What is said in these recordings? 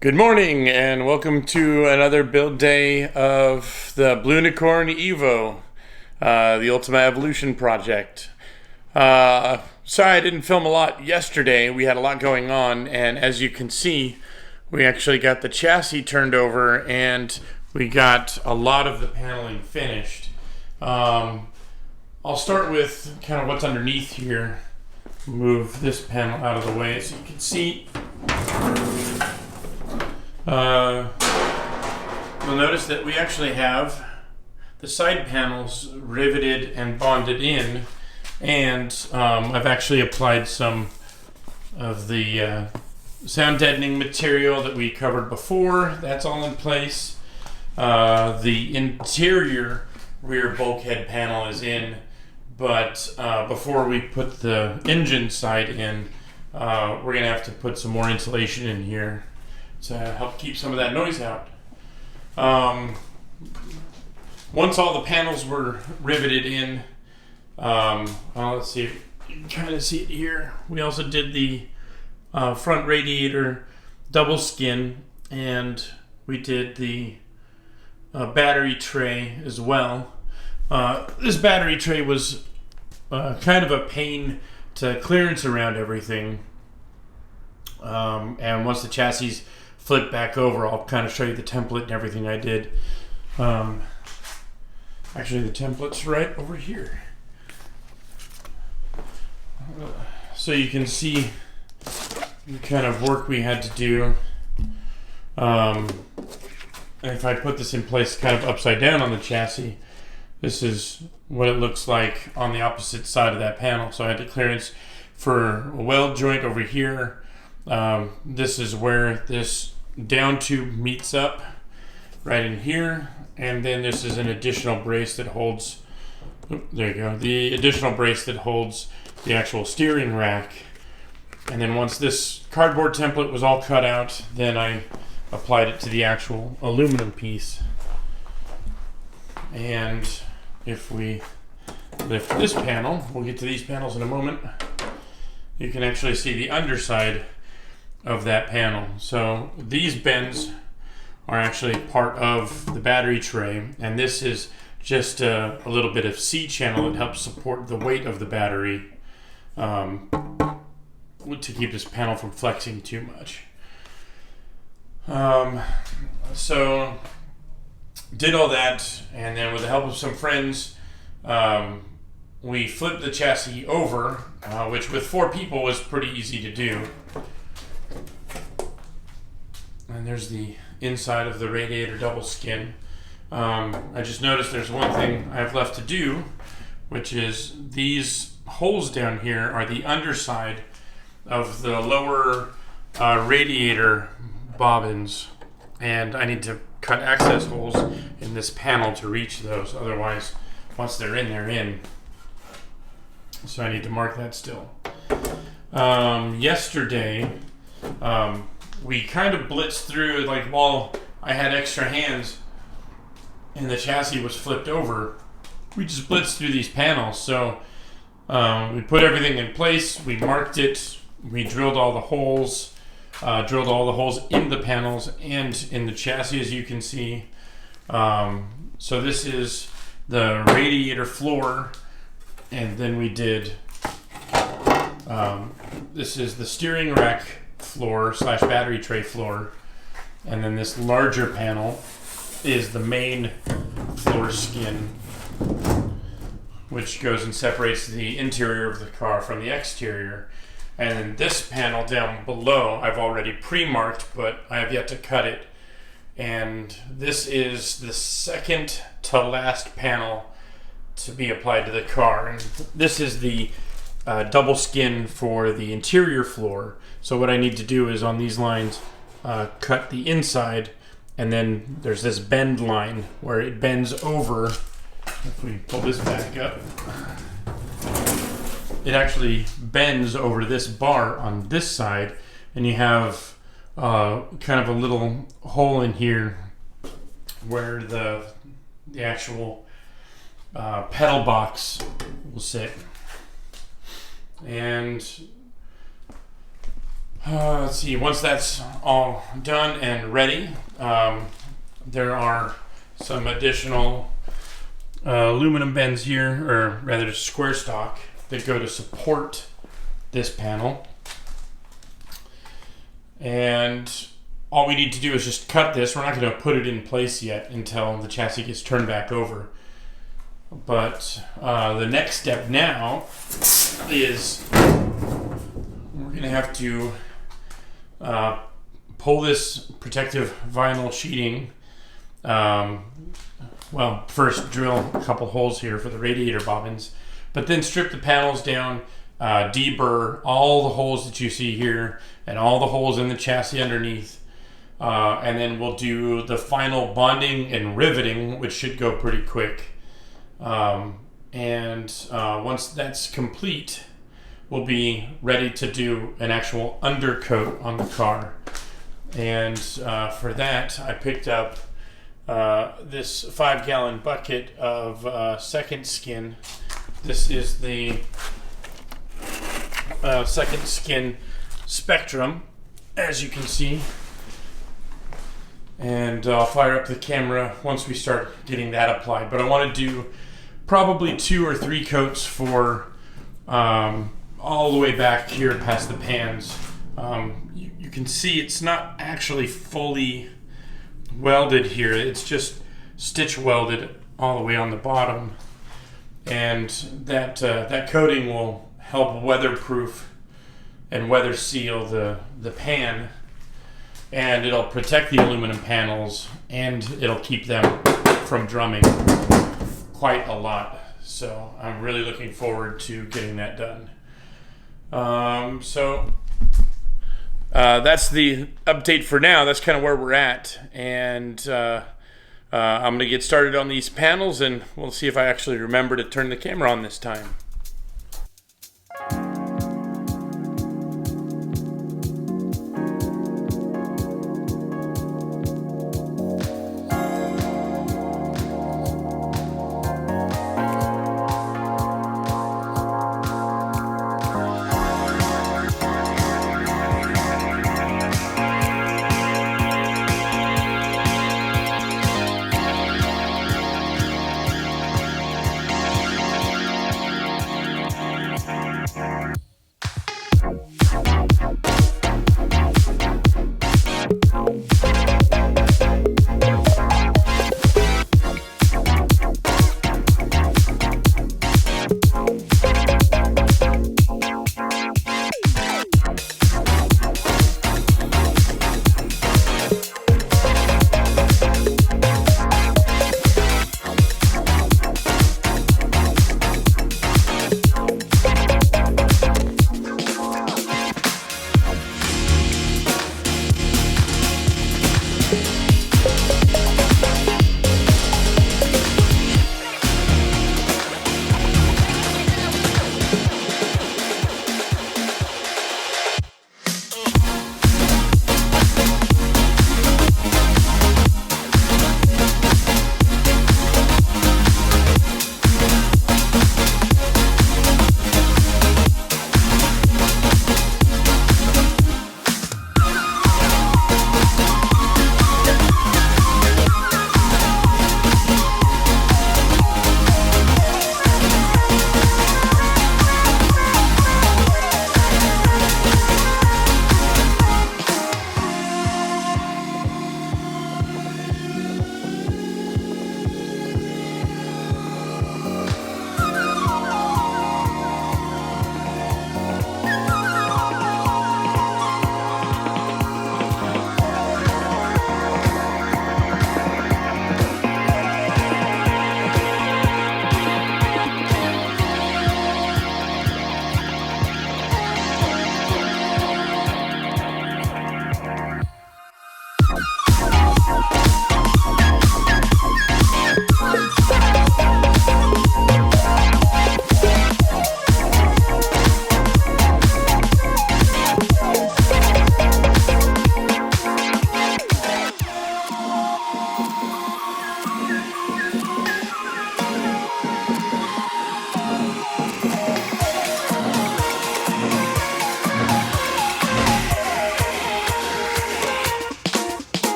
Good morning and welcome to another build day of the Blunicorn Evo, the Ultima Evolution project. Sorry I didn't film a lot yesterday. We had a lot going on, and as you can see, we actually got the chassis turned over and we got a lot of the paneling finished. I'll start with kind of what's underneath here. Move this panel out of the way so you can see. You'll notice that we actually have the side panels riveted and bonded in, and I've actually applied some of the sound deadening material that we covered before. That's all in place. The interior rear bulkhead panel is in, but before we put the engine side in, we're going to have to put some more insulation in here to help keep some of that noise out. Once all the panels were riveted in, let's see if you can kind of see it here. We also did the front radiator double skin, and we did the battery tray as well. This battery tray was kind of a pain to clearance around everything. And once the chassis flip back over, I'll kind of show you the template and everything I did. Actually, the template's right over here. So you can see the kind of work we had to do. If I put this in place kind of upside down on the chassis, this is what it looks like on the opposite side of that panel. So I had to clearance for a weld joint over here. This is where this down tube meets up right in here, and then this is an additional brace that holds, there you go, the additional brace that holds the actual steering rack. And then once this cardboard template was all cut out, then I applied it to the actual aluminum piece. And if we lift this panel, we'll get to these panels in a moment, you can actually see the underside of that panel. So these bends are actually part of the battery tray, and this is just a little bit of C-channel that helps support the weight of the battery to keep this panel from flexing too much. So did all that, and then with the help of some friends, we flipped the chassis over, which with 4 people was pretty easy to do. And there's the inside of the radiator double skin. I just noticed there's one thing I have left to do, which is these holes down here are the underside of the lower radiator bobbins, and I need to cut access holes in this panel to reach those. Otherwise, once they're in, they're in. So I need to mark that still. Yesterday, we kind of blitzed through, like while I had extra hands and the chassis was flipped over, we just blitzed through these panels. So we put everything in place, we marked it, we drilled all the holes in the panels and in the chassis, as you can see. So this is the radiator floor, and then we did, this is the steering rack floor / battery tray floor, and then this larger panel is the main floor skin, which goes and separates the interior of the car from the exterior. And then this panel down below I've already pre-marked, but I have yet to cut it, and this is the second to last panel to be applied to the car. And this is the double skin for the interior floor. So what I need to do is on these lines cut the inside, and then there's this bend line where it bends over. If we pull this back up, it actually bends over this bar on this side, and you have kind of a little hole in here where the actual pedal box will sit. And Let's see, once that's all done and ready, there are some additional aluminum bends here, or rather square stock, that go to support this panel. And all we need to do is just cut this. We're not going to put it in place yet until the chassis gets turned back over. But the next step now is we're going to have to pull this protective vinyl sheeting. Well, first drill a couple holes here for the radiator bobbins, but then strip the panels down, deburr all the holes that you see here and all the holes in the chassis underneath. And then we'll do the final bonding and riveting, which should go pretty quick. Once that's complete, we'll be ready to do an actual undercoat on the car. And for that, I picked up this 5-gallon bucket of Secondskin. This is the Secondskin Spectrum, as you can see. And I'll fire up the camera once we start getting that applied. But I want to do probably 2 or 3 coats for all the way back here past the pans. You can see it's not actually fully welded here. It's just stitch welded all the way on the bottom. And that coating will help weatherproof and weather seal the pan. And it'll protect the aluminum panels, and it'll keep them from drumming quite a lot. So I'm really looking forward to getting that done. That's the update for now. That's kind of where we're at. And I'm going to get started on these panels, and we'll see if I actually remember to turn the camera on this time.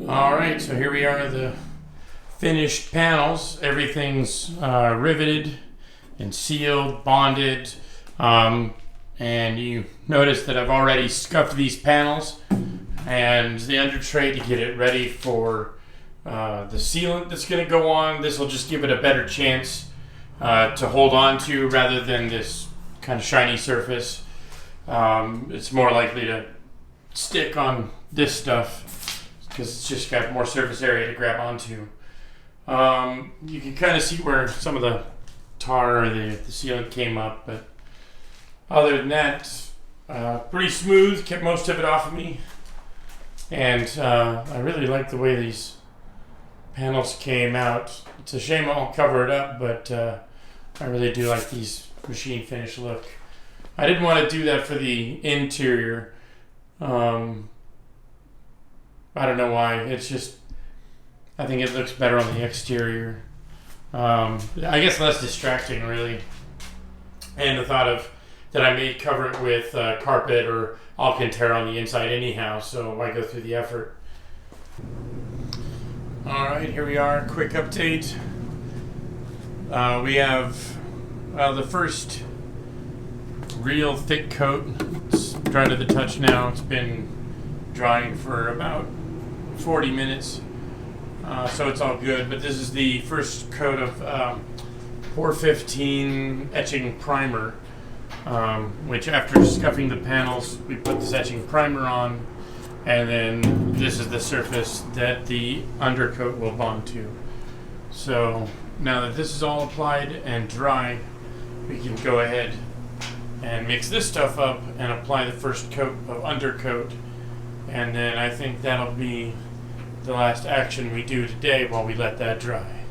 All right, so here we are, the finished panels. Everything's riveted and sealed, bonded, and you notice that I've already scuffed these panels and the under tray to get it ready for the sealant that's going to go on. This will just give it a better chance to hold on to rather than this kind of shiny surface. It's more likely to stick on this stuff because it's just got more surface area to grab onto. You can kind of see where some of the tar or the sealant came up, but other than that, pretty smooth, kept most of it off of me. And I really like the way these panels came out. It's a shame I'll cover it up, but I really do like these machine finish look. I didn't want to do that for the interior. I don't know why. It's just, I think it looks better on the exterior. I guess less distracting, really. And the thought of that I may cover it with carpet or Alcantara on the inside anyhow, so why go through the effort? All right, here we are. Quick update. We have the first real thick coat. It's dry to the touch now. It's been drying for about 40 minutes, so it's all good. But this is the first coat of 415 etching primer, which after scuffing the panels, we put this etching primer on, and then this is the surface that the undercoat will bond to. So now that this is all applied and dry, we can go ahead and mix this stuff up and apply the first coat of undercoat, and then I think that'll be the last action we do today while we let that dry.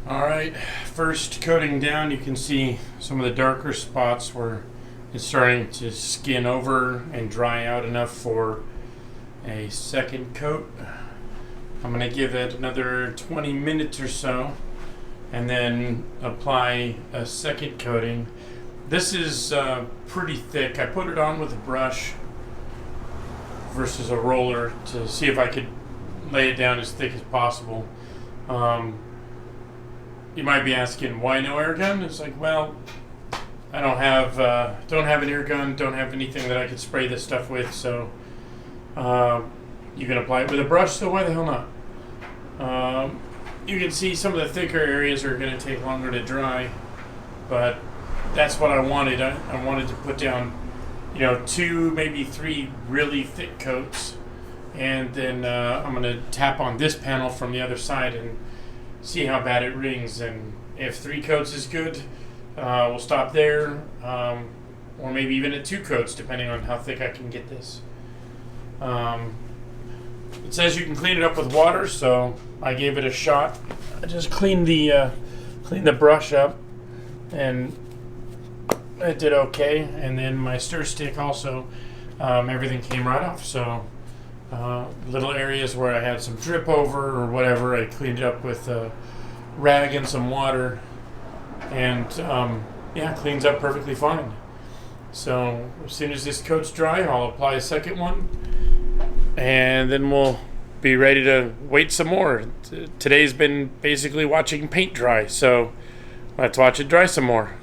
Alright, first coating down, you can see some of the darker spots where it's starting to skin over and dry out enough for a second coat. I'm going to give it another 20 minutes or so and then apply a second coating. This is pretty thick. I put it on with a brush versus a roller to see if I could lay it down as thick as possible. You might be asking, why no air gun? It's like, well, I don't have an air gun, don't have anything that I could spray this stuff with, so you can apply it with a brush, so why the hell not? You can see some of the thicker areas are going to take longer to dry, but that's what I wanted. I wanted to put down, 2, maybe 3 really thick coats, and then I'm going to tap on this panel from the other side and see how bad it rings. And if 3 coats is good, we'll stop there, or maybe even at 2 coats, depending on how thick I can get this. It says you can clean it up with water, so I gave it a shot. I just cleaned the brush up, and it did okay. And then my stir stick also, everything came right off. So little areas where I had some drip over or whatever, I cleaned it up with a rag and some water, and cleans up perfectly fine. So as soon as this coat's dry, I'll apply a second one, and then we'll be ready to wait some more. Today's been basically watching paint dry, so let's watch it dry some more.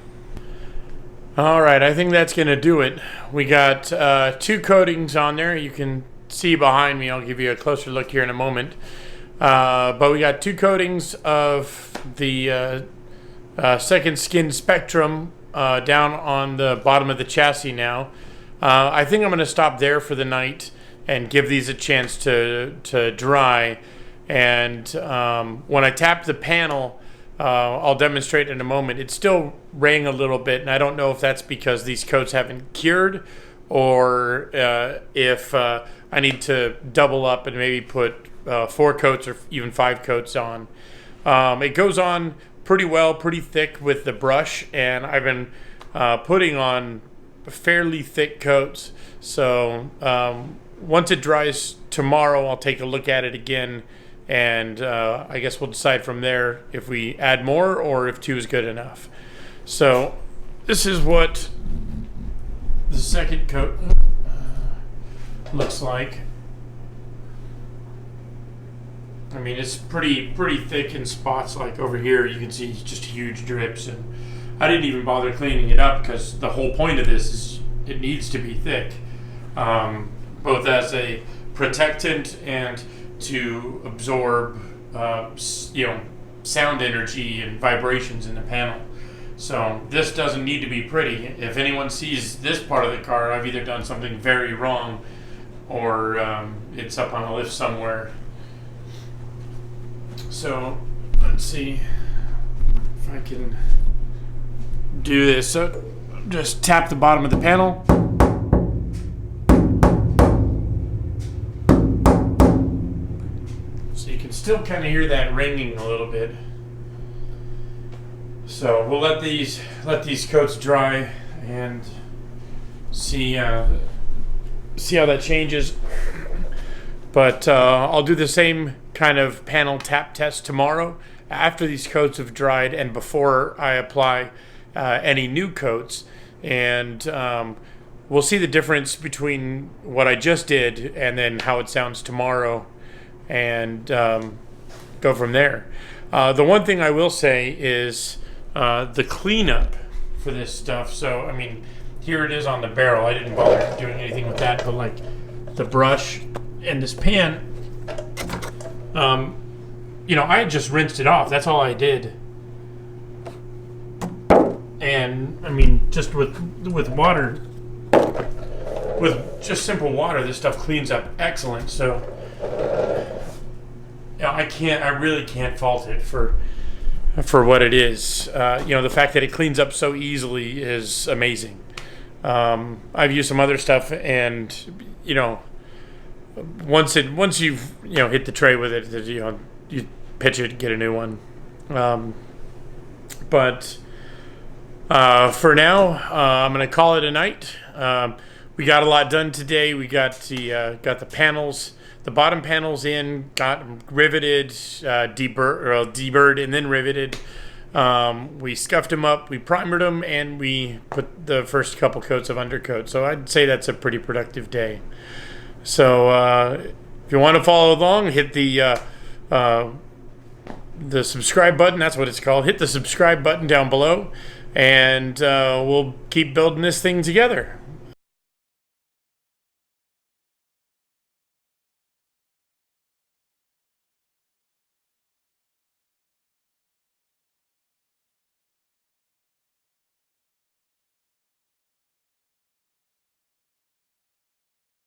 Alright, I think that's going to do it. We got 2 coatings on there. You can see behind me. I'll give you a closer look here in a moment. But we got 2 coatings of the Secondskin Spectrum down on the bottom of the chassis now. I think I'm going to stop there for the night and give these a chance to dry. And when I tap the panel, I'll demonstrate in a moment. It still rang a little bit, and I don't know if that's because these coats haven't cured, or if I need to double up and maybe put 4 coats or even 5 coats on. It goes on pretty well, pretty thick with the brush, and I've been putting on fairly thick coats. So once it dries tomorrow, I'll take a look at it again, and I guess we'll decide from there if we add more or if 2 is good enough. So this is what the second coat looks like. I mean, it's pretty thick in spots. Like over here, you can see just huge drips, and I didn't even bother cleaning it up because the whole point of this is it needs to be thick, both as a protectant and to absorb, sound energy and vibrations in the panel. So this doesn't need to be pretty. If anyone sees this part of the car, I've either done something very wrong or it's up on a lift somewhere. So let's see if I can do this. So just tap the bottom of the panel. So you can still kind of hear that ringing a little bit. So we'll let these coats dry and see how that changes. But I'll do the same kind of panel tap test tomorrow after these coats have dried and before I apply any new coats. And we'll see the difference between what I just did and then how it sounds tomorrow, and go from there. The one thing I will say is the cleanup for this stuff. So, I mean, here it is on the barrel. I didn't bother doing anything with that, but like the brush and this pan, I had just rinsed it off. That's all I did. And I mean, just with water, with just simple water, this stuff cleans up excellent. So, I really can't fault it for what it is. The fact that it cleans up so easily is amazing. I've used some other stuff, and once you've hit the tray with it, you pitch it, get a new one. But for now, I'm gonna call it a night. We got a lot done today. We got the panels, the bottom panels in, got them riveted, deburred, and then riveted. We scuffed them up, we primered them, and we put the first couple coats of undercoat. So I'd say that's a pretty productive day. So if you want to follow along, hit the subscribe button. That's what it's called. Hit the subscribe button down below, and we'll keep building this thing together.